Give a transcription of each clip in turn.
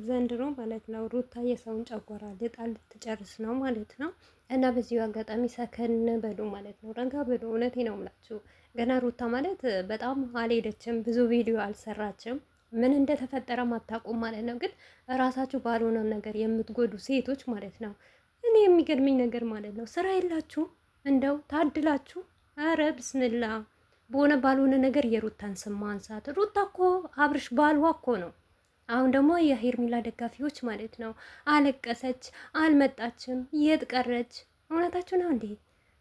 ዘንድሮ ማለት ነው ሩታ የሰውን ጨጓራ ልጣ ልትጨርስ ነው ማለት ነው። እና በዚሁ አጋጣሚ ሰከን በሉ ማለት ነው፣ ረጋ በሉ። እውነቴ ነው የምላችሁ። ገና ሩታ ማለት በጣም አልሄደችም፣ ብዙ ቪዲዮ አልሰራችም፣ ምን እንደተፈጠረ ማታውቁም ማለት ነው። ግን ራሳችሁ ባልሆነው ነገር የምትጎዱ ሴቶች ማለት ነው። እኔ የሚገርመኝ ነገር ማለት ነው ስራ የላችሁ እንደው ታድላችሁ። አረ ብስምላ በሆነ ባልሆነ ነገር የሩታን ስም ማንሳት። ሩታ እኮ አብርሽ ባልዋ እኮ ነው። አሁን ደግሞ የሄርሚላ ደጋፊዎች ማለት ነው አለቀሰች፣ አልመጣችም፣ የት ቀረች? እውነታችሁ ነው እንዴ?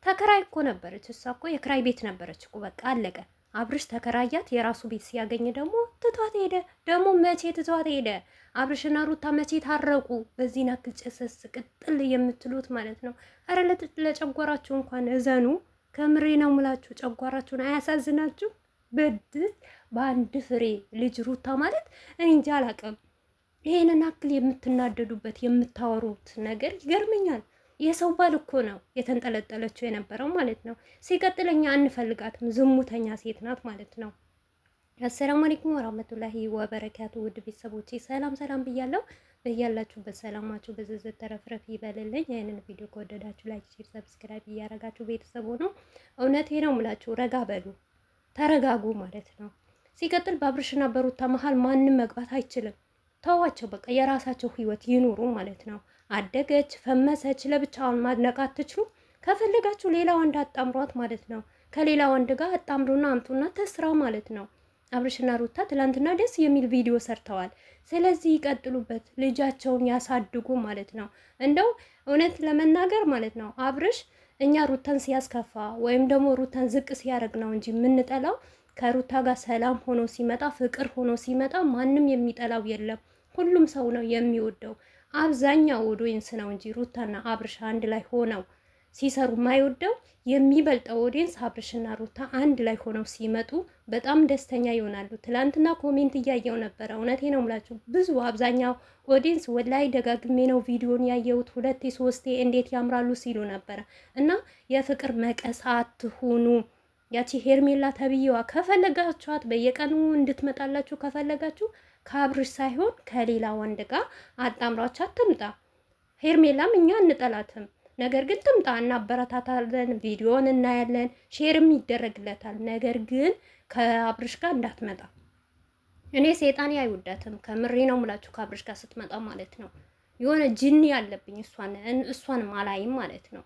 ተከራይ እኮ ነበረች እሷ እኮ የክራይ ቤት ነበረች እኮ በቃ አለቀ። አብርሽ ተከራያት፣ የራሱ ቤት ሲያገኝ ደግሞ ትቷት ሄደ። ደግሞ መቼ ትቷት ሄደ? አብርሽና ሩታ መቼ ታረቁ? በዚህ ናክል ጭስስ ቅጥል የምትሉት ማለት ነው። አረ ለጨጓራችሁ እንኳን እዘኑ። ከምሬ ነው ምላችሁ። ጨጓራችሁን አያሳዝናችሁ? በድት በአንድ ፍሬ ልጅ ሩታ ማለት እኔ እንጃ አላውቅም። ይሄንን አክል የምትናደዱበት የምታወሩት ነገር ይገርመኛል። የሰው ባል እኮ ነው የተንጠለጠለችው የነበረው ማለት ነው። ሲቀጥል እኛ አንፈልጋትም፣ ዝሙተኛ ሴት ናት ማለት ነው። አሰላሙ አለይኩም ወራህመቱላሂ ወበረካቱ። ውድ ቤተሰቦቼ ሰላም ሰላም ብያለሁ። በያላችሁበት ሰላማችሁ በዝዝት ተረፍረፍ ይበልልኝ። ይህንን ቪዲዮ ከወደዳችሁ ላይክ፣ ሼር፣ ሰብስክራይብ እያረጋችሁ ቤተሰቡ ነው። እውነቴ ነው የምላችሁ፣ ረጋ በሉ፣ ተረጋጉ ማለት ነው። ሲቀጥል በአብርሽና በሩታ መሀል ማንም መግባት አይችልም። ተዋቸው በቃ፣ የራሳቸው ህይወት ይኑሩ ማለት ነው። አደገች ፈመሰች ለብቻውን ማድነቅ አትችሉ። ከፈለጋችሁ ሌላ ወንድ አጣምሯት ማለት ነው። ከሌላ ወንድ ጋር አጣምሩና አምጡና ተስራ ማለት ነው። አብርሽና ሩታ ትላንትና ደስ የሚል ቪዲዮ ሰርተዋል። ስለዚህ ይቀጥሉበት፣ ልጃቸውን ያሳድጉ ማለት ነው። እንደው እውነት ለመናገር ማለት ነው አብርሽ እኛ ሩታን ሲያስከፋ ወይም ደግሞ ሩታን ዝቅ ሲያደርግ ነው እንጂ የምንጠላው ከሩታ ጋር ሰላም ሆኖ ሲመጣ ፍቅር ሆኖ ሲመጣ ማንም የሚጠላው የለም። ሁሉም ሰው ነው የሚወደው። አብዛኛው ኦዲየንስ ነው እንጂ ሩታና አብርሽ አንድ ላይ ሆነው ሲሰሩ የማይወደው የሚበልጠው ኦዲየንስ አብርሽና ሩታ አንድ ላይ ሆነው ሲመጡ በጣም ደስተኛ ይሆናሉ። ትላንትና ኮሜንት እያየው ነበረ። እውነቴ ነው የምላችሁ ብዙ አብዛኛው ኦዲየንስ ወላይ ደጋግሜ ነው ቪዲዮን ያየሁት 2 3 እንዴት ያምራሉ ሲሉ ነበረ። እና የፍቅር መቀስ አትሁኑ። ያቺ ሄርሜላ ተብዬዋ ከፈለጋችኋት በየቀኑ እንድትመጣላችሁ ከፈለጋችሁ ከአብርሽ ሳይሆን ከሌላ ወንድ ጋር አጣምራችሁ አትምጣ። ሄርሜላም እኛ እንጠላትም፣ ነገር ግን ትምጣ፣ እናበረታታለን፣ ቪዲዮን እናያለን፣ ሼርም ይደረግለታል። ነገር ግን ከአብርሽ ጋር እንዳትመጣ። እኔ ሴጣኔ አይወዳትም፣ ከምሬ ነው የምላችሁ። ከአብርሽ ጋር ስትመጣ ማለት ነው የሆነ ጅኒ ያለብኝ እሷንም አላይም ማለት ነው።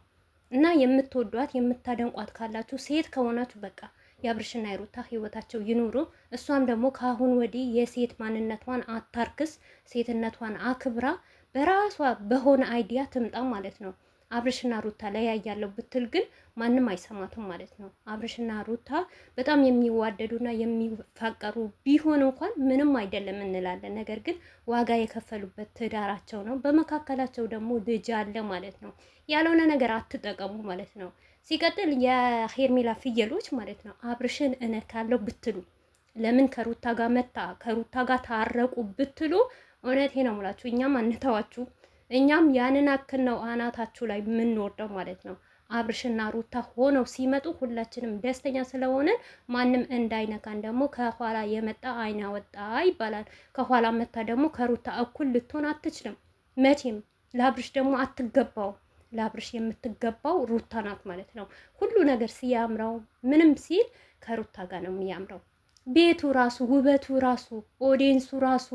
እና የምትወዷት የምታደንቋት ካላችሁ ሴት ከሆናችሁ በቃ የአብርሽና የሩታ ህይወታቸው ይኑሩ። እሷም ደግሞ ከአሁን ወዲህ የሴት ማንነቷን አታርክስ፣ ሴትነቷን አክብራ በራሷ በሆነ አይዲያ ትምጣ ማለት ነው። አብርሽና ሩታ ላይ ያያለው ብትል ግን ማንም አይሰማትም ማለት ነው። አብርሽና ሩታ በጣም የሚዋደዱና የሚፋቀሩ ቢሆን እንኳን ምንም አይደለም እንላለን። ነገር ግን ዋጋ የከፈሉበት ትዳራቸው ነው። በመካከላቸው ደግሞ ልጅ አለ ማለት ነው። ያልሆነ ነገር አትጠቀሙ ማለት ነው። ሲቀጥል የሄርሜላ ፍየሎች ማለት ነው አብርሽን እነካለው ብትሉ ለምን ከሩታ ጋር መታ ከሩታ ጋር ታረቁ ብትሉ እውነቴ ነው ሙላችሁ እኛም አንተዋችሁ። እኛም ያንን አክል ነው አናታችሁ ላይ የምንወርደው ማለት ነው። አብርሽና ሩታ ሆነው ሲመጡ ሁላችንም ደስተኛ ስለሆነን ማንም እንዳይነካን። ደግሞ ከኋላ የመጣ አይና ወጣ ይባላል። ከኋላ መታ ደግሞ ከሩታ እኩል ልትሆን አትችልም መቼም። ለአብርሽ ደግሞ አትገባው። ለአብርሽ የምትገባው ሩታ ናት ማለት ነው። ሁሉ ነገር ሲያምረው ምንም ሲል ከሩታ ጋር ነው የሚያምረው። ቤቱ ራሱ ውበቱ ራሱ ኦዲየንሱ ራሱ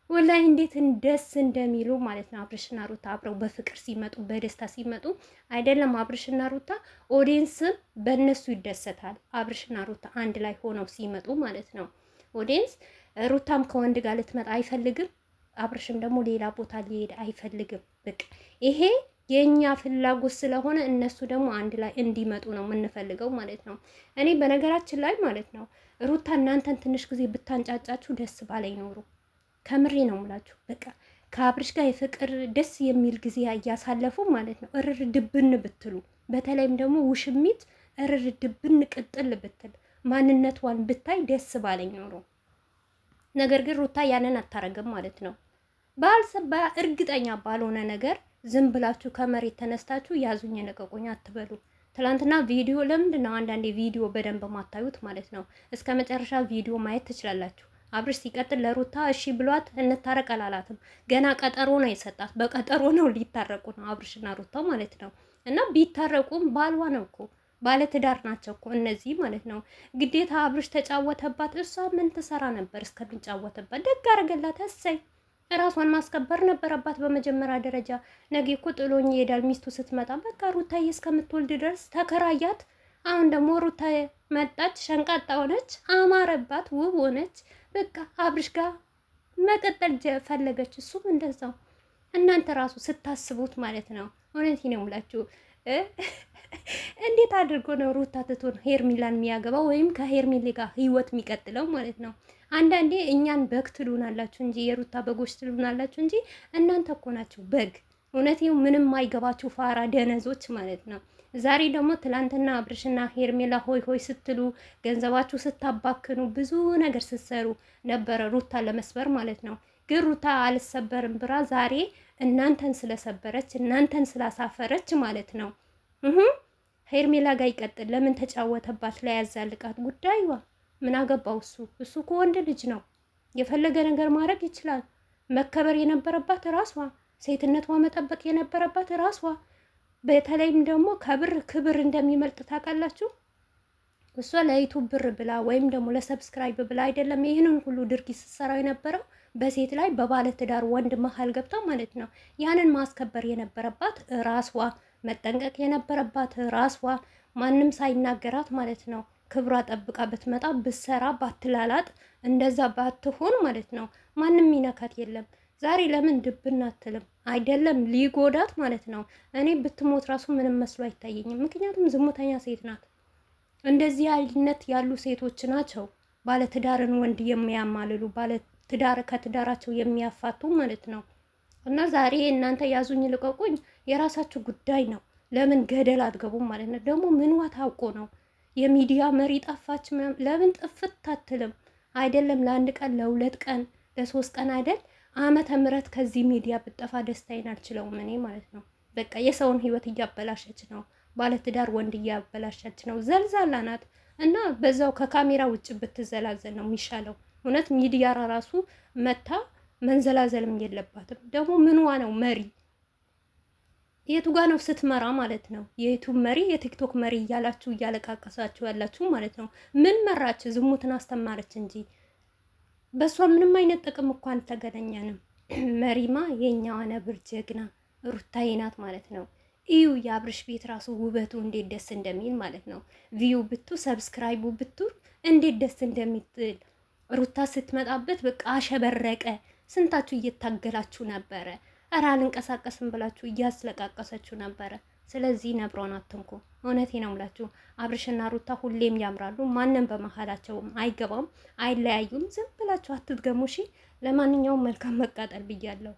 ወላይ እንዴት ደስ እንደሚሉ ማለት ነው። አብርሽና ሩታ አብረው በፍቅር ሲመጡ በደስታ ሲመጡ አይደለም አብርሽና ሩታ ኦዲየንስ በእነሱ ይደሰታል። አብርሽና ሩታ አንድ ላይ ሆነው ሲመጡ ማለት ነው። ኦዲየንስ ሩታም ከወንድ ጋር ልትመጣ አይፈልግም፣ አብርሽም ደግሞ ሌላ ቦታ ሊሄድ አይፈልግም። በቃ ይሄ የኛ ፍላጎት ስለሆነ እነሱ ደግሞ አንድ ላይ እንዲመጡ ነው የምንፈልገው ማለት ነው። እኔ በነገራችን ላይ ማለት ነው ሩታ እናንተን ትንሽ ጊዜ ብታንጫጫችሁ ደስ ባላይ ኖሩ። ከምሬ ነው የምላችሁ። በቃ ከአብርሽ ጋር የፍቅር ደስ የሚል ጊዜ እያሳለፉ ማለት ነው እርር ድብን ብትሉ፣ በተለይም ደግሞ ውሽሚት እርር ድብን ቅጥል ብትል ማንነቷን ብታይ ደስ ባለኝ ኖሮ። ነገር ግን ሩታ ያንን አታረግም ማለት ነው። ባልሰባ እርግጠኛ ባልሆነ ነገር ዝም ብላችሁ ከመሬት ተነስታችሁ ያዙኝ ለቀቁኝ አትበሉ። ትላንትና ቪዲዮ ለምንድን ነው አንዳንዴ ቪዲዮ በደንብ ማታዩት ማለት ነው? እስከ መጨረሻ ቪዲዮ ማየት ትችላላችሁ። አብርሽ ሲቀጥል ለሩታ እሺ ብሏት እንታረቅ አላላትም። ገና ቀጠሮ ነው የሰጣት። በቀጠሮ ነው ሊታረቁ ነው አብርሽና ሩታ ማለት ነው። እና ቢታረቁም ባልዋ ነው እኮ ባለ ትዳር ናቸው እኮ እነዚህ ማለት ነው። ግዴታ አብርሽ ተጫወተባት። እሷ ምን ትሰራ ነበር እስከሚጫወተባት? ደግ አደረገላት። እሰይ ራሷን ማስከበር ነበረባት በመጀመሪያ ደረጃ። ነገ እኮ ጥሎኝ ይሄዳል ሚስቱ ስትመጣ። በቃ ሩታዬ እስከምትወልድ ድረስ ተከራያት። አሁን ደግሞ ሩታ መጣች፣ ሸንቃጣ ሆነች፣ አማረባት፣ ውብ ሆነች። በቃ አብርሽ ጋር መቀጠል ፈለገች። እሱም እንደዛው። እናንተ ራሱ ስታስቡት ማለት ነው። እውነት ነው የምላችሁ እንዴት አድርጎ ነው ሩታ ትቶን ሄርሚላን የሚያገባው ወይም ከሄርሚሌ ጋር ህይወት የሚቀጥለው ማለት ነው? አንዳንዴ እኛን በግ ትሉናላችሁ እንጂ የሩታ በጎች ትሉናላችሁ እንጂ እናንተ እኮ ናችሁ በግ። እውነቴው ምንም አይገባችሁ ፋራ ደነዞች ማለት ነው። ዛሬ ደግሞ ትላንትና አብርሽና ሄርሜላ ሆይ ሆይ ስትሉ ገንዘባችሁ ስታባክኑ ብዙ ነገር ስትሰሩ ነበረ ሩታ ለመስበር ማለት ነው። ግን ሩታ አልሰበርም ብራ ዛሬ እናንተን ስለሰበረች እናንተን ስላሳፈረች ማለት ነው ሄርሜላ ጋር ይቀጥል። ለምን ተጫወተባት ላይ ያዛልቃት ጉዳይዋ ምን አገባው እሱ እኮ ወንድ ልጅ ነው። የፈለገ ነገር ማድረግ ይችላል። መከበር የነበረባት ራሷ፣ ሴትነቷ መጠበቅ የነበረባት ራሷ። በተለይም ደግሞ ከብር ክብር እንደሚመልጥ ታውቃላችሁ። እሷ ለዩቱብ ብር ብላ ወይም ደግሞ ለሰብስክራይብ ብላ አይደለም ይህንን ሁሉ ድርጊት ስትሰራው የነበረው በሴት ላይ በባለትዳር ወንድ መሀል ገብታ ማለት ነው። ያንን ማስከበር የነበረባት ራሷ፣ መጠንቀቅ የነበረባት ራሷ፣ ማንም ሳይናገራት ማለት ነው። ክብሯ ጠብቃ ብትመጣ ብትሰራ ባትላላጥ እንደዛ ባትሆን ማለት ነው ማንም ይነካት የለም። ዛሬ ለምን ድብና አትልም? አይደለም ሊጎዳት ማለት ነው። እኔ ብትሞት ራሱ ምንም መስሎ አይታየኝም። ምክንያቱም ዝሙተኛ ሴት ናት። እንደዚህ አይነት ያሉ ሴቶች ናቸው ባለትዳርን ወንድ የሚያማልሉ ባለትዳር ከትዳራቸው የሚያፋቱ ማለት ነው። እና ዛሬ እናንተ ያዙኝ ልቀቁኝ የራሳችሁ ጉዳይ ነው። ለምን ገደል አትገቡም ማለት ነው? ደግሞ ምንዋ ታውቆ ነው የሚዲያ መሪ ጠፋች። ለምን ጥፍት አትልም? አይደለም ለአንድ ቀን ለሁለት ቀን ለሶስት ቀን አይደል ዓመተ ምህረት ከዚህ ሚዲያ ብጠፋ ደስታዬን አልችለውም እኔ ማለት ነው። በቃ የሰውን ህይወት እያበላሸች ነው። ባለትዳር ወንድ እያበላሸች ነው። ዘልዛላ ናት። እና በዛው ከካሜራ ውጭ ብትዘላዘል ነው የሚሻለው። እውነት ሚዲያ ራሱ መታ መንዘላዘልም የለባትም። ደግሞ ምንዋ ነው መሪ? የቱ ጋ ነው ስትመራ ማለት ነው? የዩቱብ መሪ የቲክቶክ መሪ እያላችሁ እያለቃቀሳችሁ ያላችሁ ማለት ነው። ምን መራች? ዝሙትን አስተማረች እንጂ በእሷ ምንም አይነት ጥቅም እኮ አልተገናኘንም። መሪማ የኛዋ ነብር ጀግና ሩታዬ ናት ማለት ነው። እዩ የአብርሽ ቤት ራሱ ውበቱ እንዴት ደስ እንደሚል ማለት ነው። ቪዩ ብቱ ሰብስክራይቡ ብቱ እንዴት ደስ እንደሚጥል ሩታ ስትመጣበት በቃ አሸበረቀ። ስንታችሁ እየታገላችሁ ነበረ። እረ አልንቀሳቀስም ብላችሁ እያስለቃቀሰችሁ ነበረ። ስለዚህ ነብሯን አትንኩ። እውነቴ ነው የምላችሁ አብርሽና ሩታ ሁሌም ያምራሉ። ማንም በመሀላቸውም አይገባም፣ አይለያዩም። ዝም ብላችሁ አትድገሙ እሺ። ለማንኛውም መልካም መቃጠል ብያለሁ።